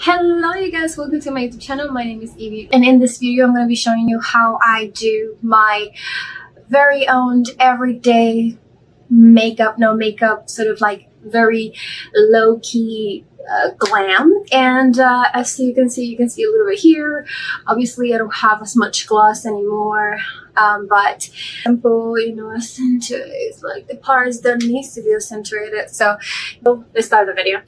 Hello you guys, welcome to my YouTube channel. My name is Ibis, and in this video I'm going to be showing you how I do my very own everyday makeup, no makeup, sort of like very low-key glam. And as you can see a little bit here. Obviously I don't have as much gloss anymore, but simple, you know, accentuates like the parts that needs to be accentuated. So let's start the video.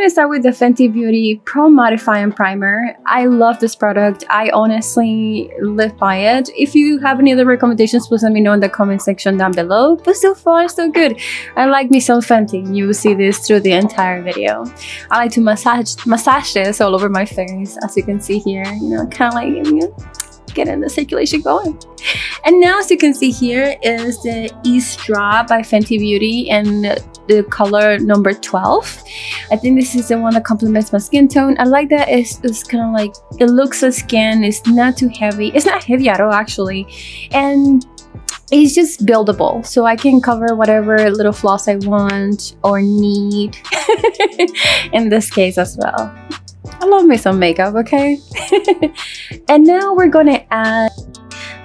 Start with the Fenty Beauty Pro Mattifying Primer. I love this product. I honestly live by it. If you have any other recommendations, please let me know in the comment section down below. But so far, so good. I like me some Fenty. You will see this through the entire video. I like to massage this all over my face, as you can see here. You know, kind of like, you know, getting the circulation going. And now, as you can see here, is the Ease Drop by Fenty Beauty and the color number 12. I think this is the one that complements my skin tone. I like that it's kind of like, it looks like skin. It's not too heavy. It's not heavy at all, actually. And it's just buildable, so I can cover whatever little flaws I want or need in this case as well. I love me some makeup, okay? And now we're gonna add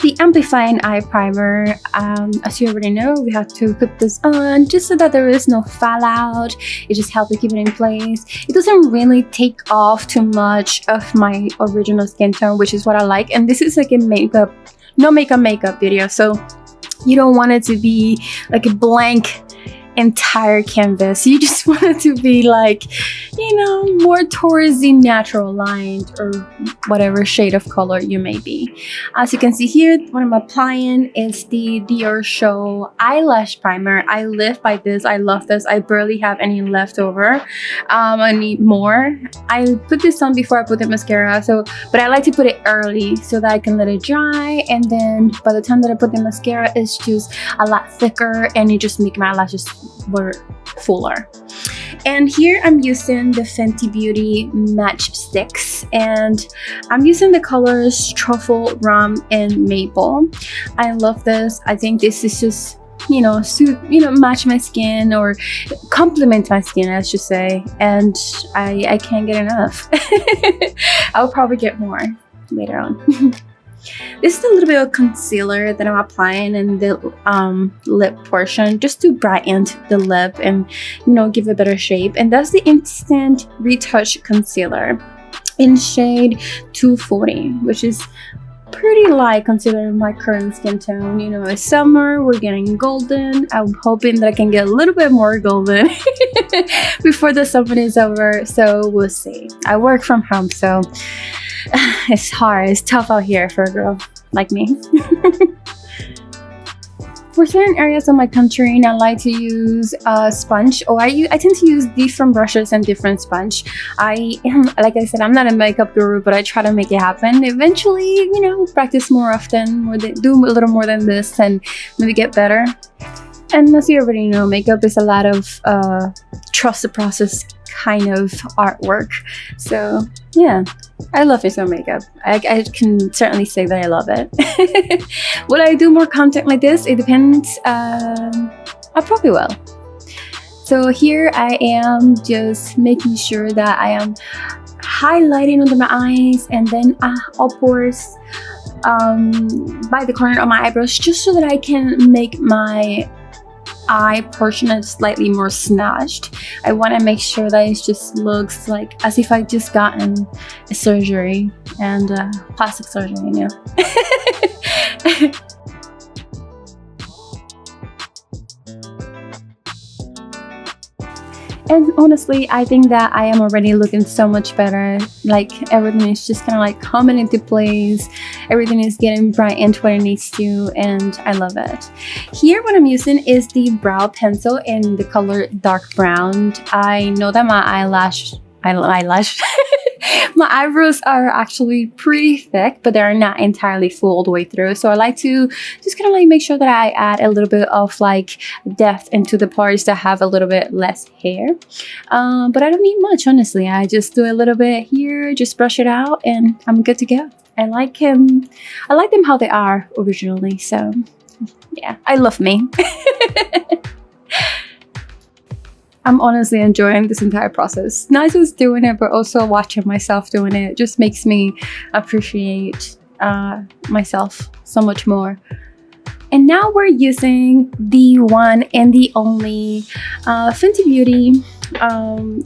the Amplifying Eye Primer. As you already know, we have to put this on just so that there is no fallout. It just helps to keep it in place. It doesn't really take off too much of my original skin tone, which is what I like. And this is like a makeup, no makeup video, so you don't want it to be like a blank entire canvas. You just want it to be like, you know, more towards the natural lined or whatever shade of color you may be. As you can see here, what I'm applying is the Dior Show Eyelash Primer. I live by this. I love this. I barely have any left over. I need more. I put this on before I put the mascara, but I like to put it early so that I can let it dry, and then by the time that I put the mascara, it's just a lot thicker and it just makes my eyelashes were fuller. And here I'm using the Fenty Beauty Match Sticks, and I'm using the colors Truffle, Rum, and Maple. I love this. I think this is just, you know, match my skin or complement my skin, I should say, and I can't get enough. I'll probably get more later on. This is a little bit of concealer that I'm applying in the lip portion, just to brighten the lip and, you know, give it a better shape. And that's the Instant Retouch Concealer in shade 240, which is pretty light considering my current skin tone. You know, it's summer, we're getting golden. I'm hoping that I can get a little bit more golden before the summer is over, so we'll see. I work from home, so it's hard, it's tough out here for a girl like me. For certain areas of my contouring, I like to use a sponge, or I tend to use different brushes and different sponge. Like I said, I'm not a makeup guru, but I try to make it happen. Eventually, you know, practice more often, do a little more than this, and maybe get better. And as you already know, makeup is a lot of trust the process kind of artwork. So yeah, I love me some makeup. I can certainly say that I love it. Will I do more content like this? It depends. I probably will. So here I am just making sure that I am highlighting under my eyes and then upwards by the corner of my eyebrows, just so that I can make my eye portion slightly more snatched. I want to make sure that it just looks like as if I just gotten a surgery, and plastic surgery, you know. And honestly, I think that I am already looking so much better. Like, everything is just kind of like coming into place. Everything is getting bright into what it needs to, and I love it. Here, what I'm using is the brow pencil in the color dark brown. I know that my eyelash My eyebrows are actually pretty thick, but they're not entirely full all the way through. So I like to just kind of like make sure that I add a little bit of like depth into the parts that have a little bit less hair. But I don't need much, honestly. I just do a little bit here, just brush it out, and I'm good to go. I like them how they are originally. So yeah, I love me. I'm honestly enjoying this entire process. Not just doing it, but also watching myself doing it just makes me appreciate myself so much more. And now we're using the one and the only Fenty Beauty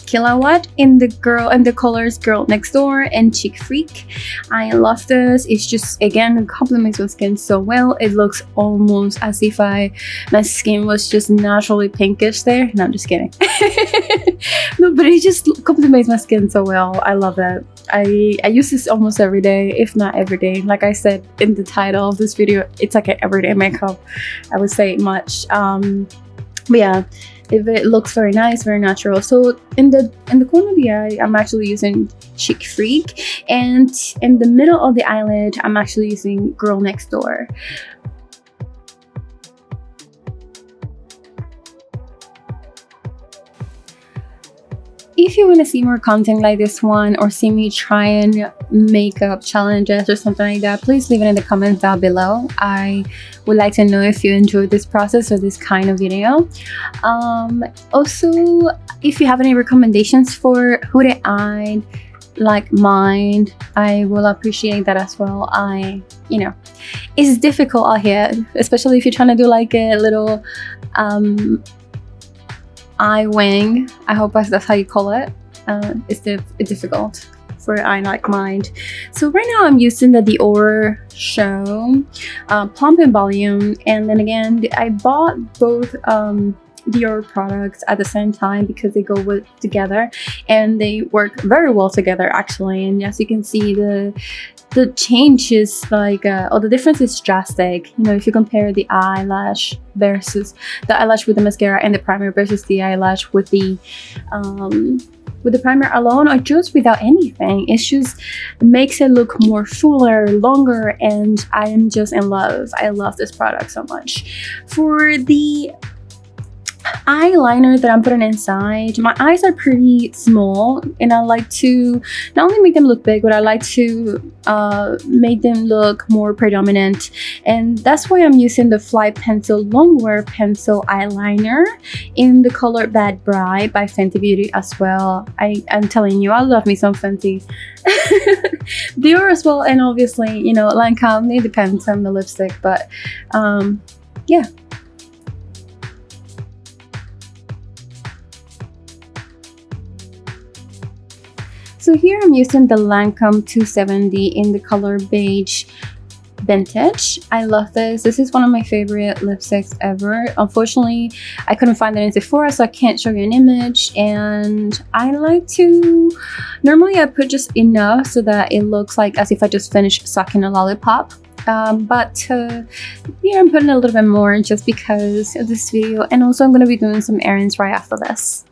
Kilowatt in the colors Girl Next Door and Chic Freak. I love this. It's just, again, it complements my skin so well. It looks almost as if my skin was just naturally pinkish there. No, I'm just kidding. No, but it just complements my skin so well. I love it. I use this almost every day, if not every day. Like I said in the title of this video, it's like an everyday makeup, I would say much. But yeah, it looks very nice, very natural. So in the corner of the eye, I'm actually using Chic Freak, and in the middle of the eyelid, I'm actually using Girl Next Door. If you want to see more content like this one, or see me trying makeup challenges or something like that, please leave it in the comments down below. I would like to know if you enjoyed this process or this kind of video. Also, if you have any recommendations for hooded eye like mine, I will appreciate that as well. You know, it's difficult out here, especially if you're trying to do like a little eye wing. I hope that's how you call it. It's difficult for an eye like mine. So right now I'm using the Dior Show Plump and Volume, and then again I bought both Dior products at the same time because they go together and they work very well together actually. And as you can see, the change is like or the difference is drastic. You know, if you compare the eyelash versus the eyelash with the mascara and the primer versus the eyelash with the primer alone or just without anything, it just makes it look more fuller, longer, and I am just in love. I love this product so much. For the eyeliner that I'm putting inside, my eyes are pretty small, and I like to not only make them look big, but I like to make them look more predominant, and that's why I'm using the Fly Pencil Longwear Pencil Eyeliner in the color Bad Bride by Fenty Beauty as well. I'm telling you, I love me some Fenty. Dior as well, and obviously, you know, Lancome. It depends on the lipstick, but yeah. So here I'm using the Lancome 270 in the color Beige Vintage. I love this. This is one of my favorite lipsticks ever. Unfortunately, I couldn't find it in Sephora, so I can't show you an image. And I like to, normally I put just enough so that it looks like as if I just finished sucking a lollipop. But yeah, I'm putting a little bit more just because of this video. And also I'm going to be doing some errands right after this.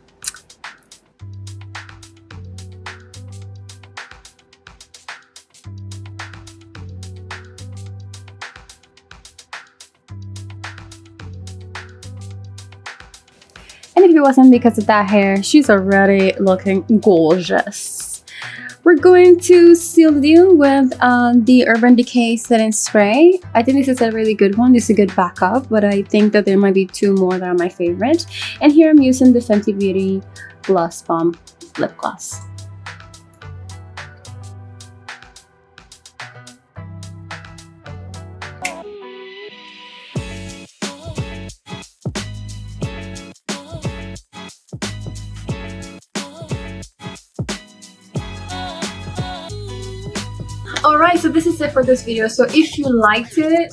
And if it wasn't because of that hair, she's already looking gorgeous. We're going to seal the deal with the Urban Decay Setting Spray. I think this is a really good one. This is a good backup, but I think that there might be two more that are my favorite. And here I'm using the Fenty Beauty Gloss Bomb Lip Gloss. Alright, so this is it for this video. So if you liked it,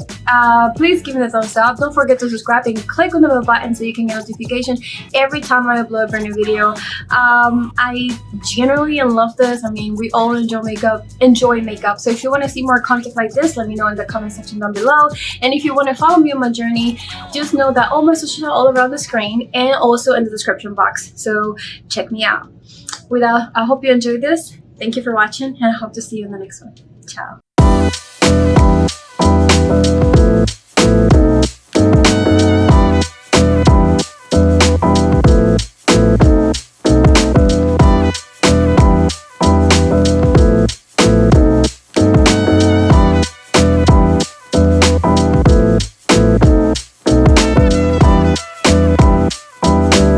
please give it a thumbs up. Don't forget to subscribe and click on the bell button so you can get notification every time I upload a brand new video. I generally love this. I mean, we all enjoy makeup. So if you want to see more content like this, let me know in the comment section down below. And if you want to follow me on my journey, just know that all my socials are all around the screen and also in the description box. So check me out. I hope you enjoyed this. Thank you for watching, and I hope to see you in the next one. Ciao.